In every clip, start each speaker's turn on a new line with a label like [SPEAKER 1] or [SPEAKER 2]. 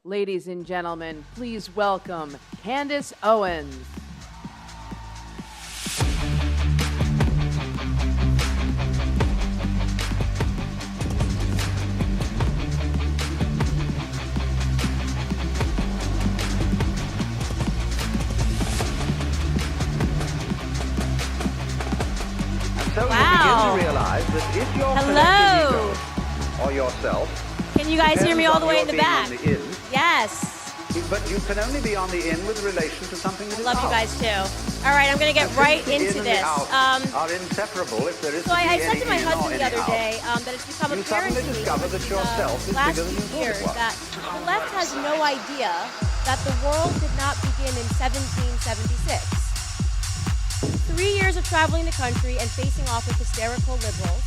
[SPEAKER 1] Ladies and gentlemen, please welcome Diz Owens.
[SPEAKER 2] So you begin to realize that if your collective ego or yourself,
[SPEAKER 3] can you guys hear me all the way in the back? Yes.
[SPEAKER 2] But you can only be on the in with relation to something that
[SPEAKER 3] I love you guys too. All right, I'm going to get right into this.
[SPEAKER 2] Are inseparable if there is.
[SPEAKER 3] So I said to my husband the other day that it's become apparent to me
[SPEAKER 2] discover that yourself is
[SPEAKER 3] last
[SPEAKER 2] bigger than you
[SPEAKER 3] few years
[SPEAKER 2] thought it was.
[SPEAKER 3] that the left has no idea that the world did not begin in 1776. 3 years of traveling the country and facing off with hysterical liberals,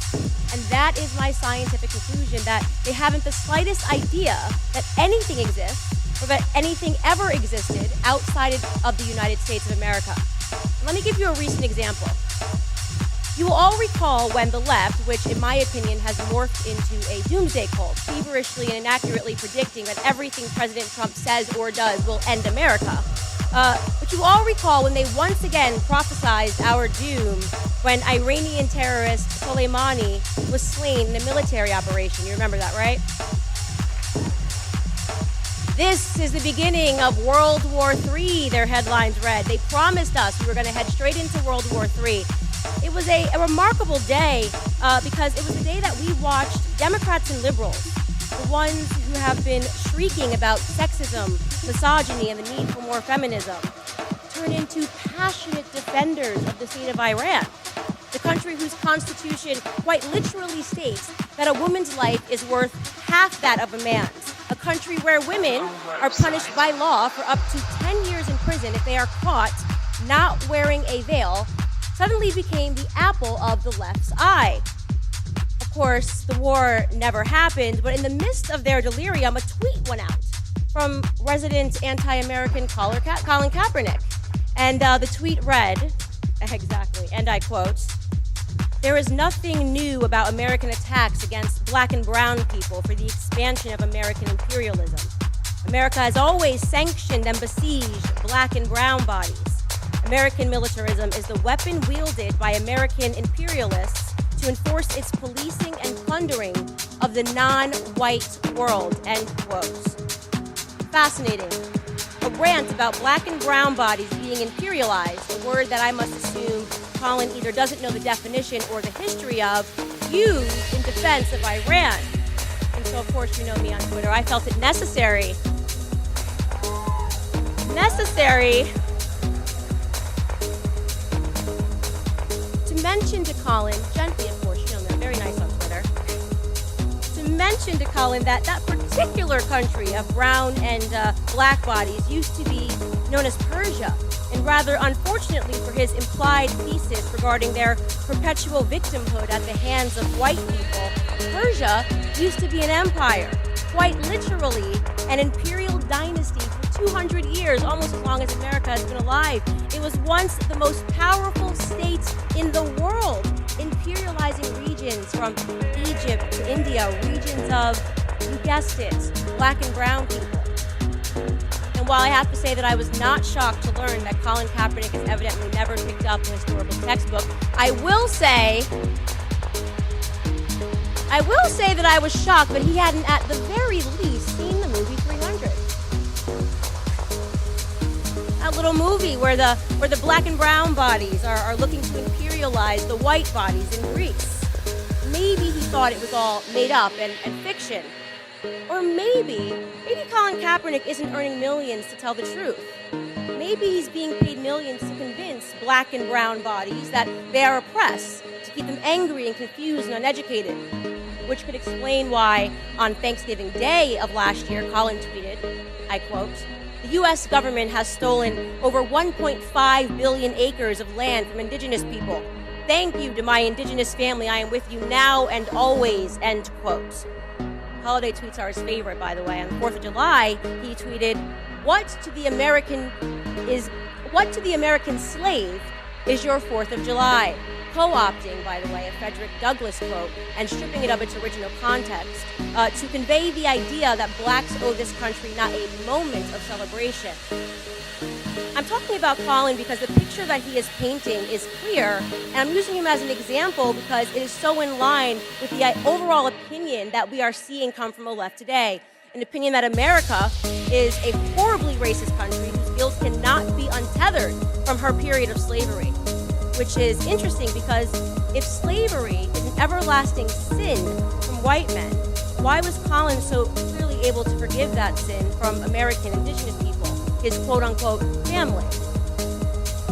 [SPEAKER 3] and that is my scientific conclusion, that they haven't the slightest idea that anything exists or that anything ever existed outside of the United States of America. Let me give you a recent example. You will all recall when the left, which in my opinion has morphed into a doomsday cult, feverishly and inaccurately predicting that everything President Trump says or does will end America. But you all recall when they once again prophesized our doom when Iranian terrorist Soleimani was slain in a military operation. You remember that, right? This is the beginning of World War III, their headlines read. They promised us we were going to head straight into World War III. It was a remarkable day because it was the day that we watched Democrats and liberals, the ones who have been shrieking about sexism, misogyny, and the need for more feminism, turn into passionate defenders of the state of Iran, the country whose constitution quite literally states that a woman's life is worth half that of a man's, a country where women are punished by law for up to 10 years in prison if they are caught not wearing a veil, suddenly became the apple of the left's eye. Of course, the war never happened, but in the midst of their delirium, a tweet went out from resident anti-American Colin Kaepernick. And the tweet read, exactly, and I quote, "There is nothing new about American attacks against black and brown people for the expansion of American imperialism. America has always sanctioned and besieged black and brown bodies. American militarism is the weapon wielded by American imperialists to enforce its policing and plundering of the non-white world," end quotes. Fascinating. A rant about black and brown bodies being imperialized, a word that I must assume Colin either doesn't know the definition or the history of, used in defense of Iran. And so, of course, you know me on Twitter. I felt it necessary to mention to Colin, gently of course, you know me, I'm very nice on Twitter, to mention to Colin that that particular country of brown and black bodies used to be known as Persia, and rather unfortunately for his implied thesis regarding their perpetual victimhood at the hands of white people, Persia used to be an empire, quite literally an imperial dynasty for 200 years, almost as long as America has been alive. It was once the most powerful state in the world, imperializing regions from Egypt to India, regions of, you guessed it, black and brown people. And while I have to say that I was not shocked to learn that Colin Kaepernick has evidently never picked up a historical textbook, I will say that I was shocked that he hadn't at the very least seen the movie 300. That little movie where the black and brown bodies are looking to imperialize the white bodies in Greece. Maybe he thought it was all made up and fiction. Or maybe Colin Kaepernick isn't earning millions to tell the truth. Maybe he's being paid millions to convince black and brown bodies that they are oppressed, to keep them angry and confused and uneducated. Which could explain why, on Thanksgiving Day of last year, Colin tweeted, I quote, "The U.S. government has stolen over 1.5 billion acres of land from indigenous people. Thank you to my indigenous family. I am with you now and always," end quote. Holiday tweets are his favorite, by the way. On the 4th of July, he tweeted, What to the American slave is your 4th of July? co-opting, by the way, a Frederick Douglass quote and stripping it of its original context to convey the idea that blacks owe this country not a moment of celebration. I'm talking about Colin because the picture that he is painting is clear, and I'm using him as an example because it is so in line with the overall opinion that we are seeing come from the left today. An opinion that America is a horribly racist country whose guilt cannot be untethered from her period of slavery. Which is interesting because if slavery is an everlasting sin from white men, why was Colin so clearly able to forgive that sin from American indigenous people, his quote-unquote family?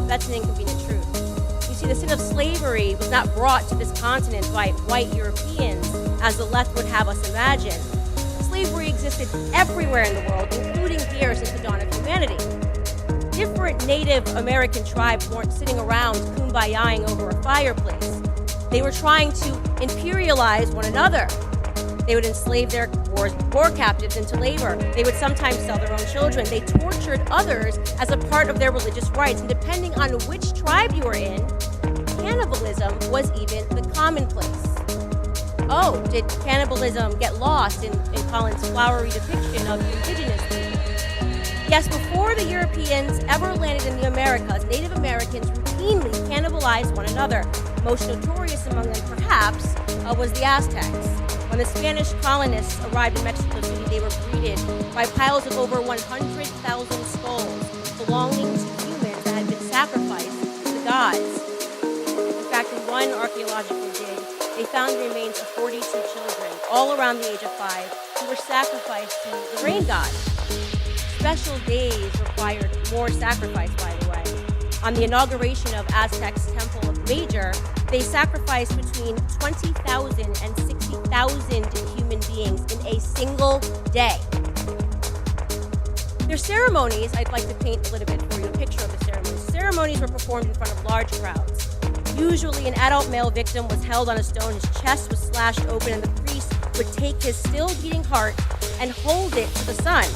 [SPEAKER 3] That's an inconvenient truth. You see, the sin of slavery was not brought to this continent by white Europeans, as the left would have us imagine. Slavery existed everywhere in the world, including here since the dawn of humanity. Different Native American tribes weren't sitting around kumbayaing over a fireplace. They were trying to imperialize one another. They would enslave their war captives into labor. They would sometimes sell their own children. They tortured others as a part of their religious rites. And depending on which tribe you were in, cannibalism was even the commonplace. Oh, did cannibalism get lost in Colin's flowery depiction of indigenous people? Yes, before the Europeans ever landed in the Americas, Native Americans routinely cannibalized one another. Most notorious among them, perhaps, was the Aztecs. When the Spanish colonists arrived in Mexico City, they were greeted by piles of over 100,000 skulls belonging to humans that had been sacrificed to the gods. In fact, in one archaeological dig, they found the remains of 42 children, all around the age of 5, who were sacrificed to the rain god. Special days required more sacrifice, by the way. On the inauguration of Aztec's Temple of Major, they sacrificed between 20,000 and 60,000 human beings in a single day. Their ceremonies, I'd like to paint a little bit for you, a picture of the ceremonies. Ceremonies were performed in front of large crowds. Usually, an adult male victim was held on a stone, his chest was slashed open, and the priest would take his still beating heart and hold it to the sun.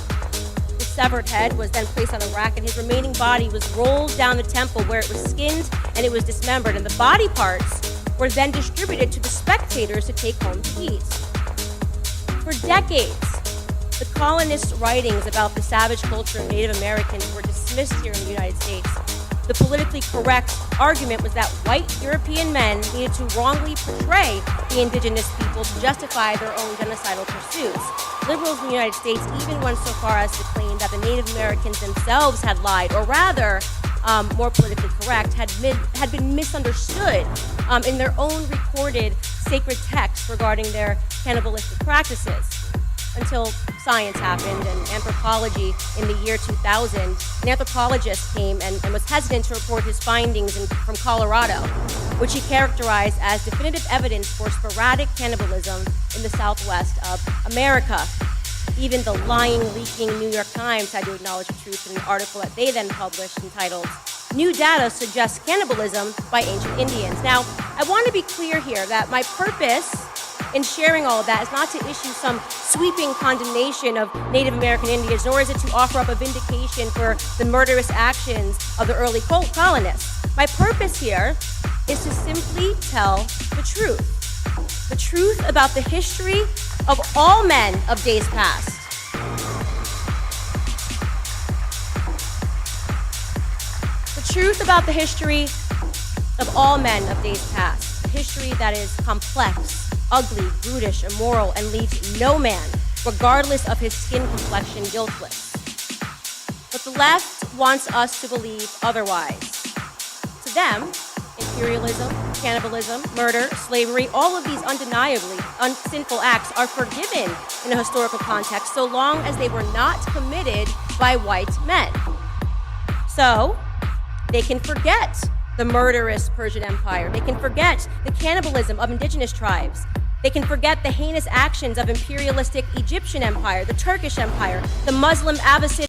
[SPEAKER 3] The severed head was then placed on a rack, and his remaining body was rolled down the temple where it was skinned and it was dismembered, and the body parts were then distributed to the spectators to take home to eat. For decades, the colonists' writings about the savage culture of Native Americans were dismissed here in the United States. The politically correct argument was that white European men needed to wrongly portray the indigenous people to justify their own genocidal pursuits. Liberals in the United States even went so far as to claim that the Native Americans themselves had lied, or rather, more politically correct, had been misunderstood in their own recorded sacred texts regarding their cannibalistic practices. Until science happened and anthropology in the year 2000, an anthropologist came and was hesitant to report his findings from Colorado, which he characterized as definitive evidence for sporadic cannibalism in the southwest of America. Even the lying, leaking New York Times had to acknowledge the truth in an article that they then published entitled, "New Data Suggests Cannibalism by Ancient Indians." Now, I want to be clear here that my purpose in sharing all of that is not to issue some sweeping condemnation of Native American Indians, nor is it to offer up a vindication for the murderous actions of the early colonists. My purpose here is to simply tell the truth about the history of all men of days past. The truth about the history of all men of days past. A history that is complex, ugly, brutish, immoral, and leaves no man, regardless of his skin complexion, guiltless. But the left wants us to believe otherwise. To them, imperialism, cannibalism, murder, slavery, all of these undeniably sinful acts are forgiven in a historical context so long as they were not committed by white men. So, they can forget the murderous Persian Empire. They can forget the cannibalism of indigenous tribes. They can forget the heinous actions of imperialistic Egyptian Empire, the Turkish Empire, the Muslim Abbasid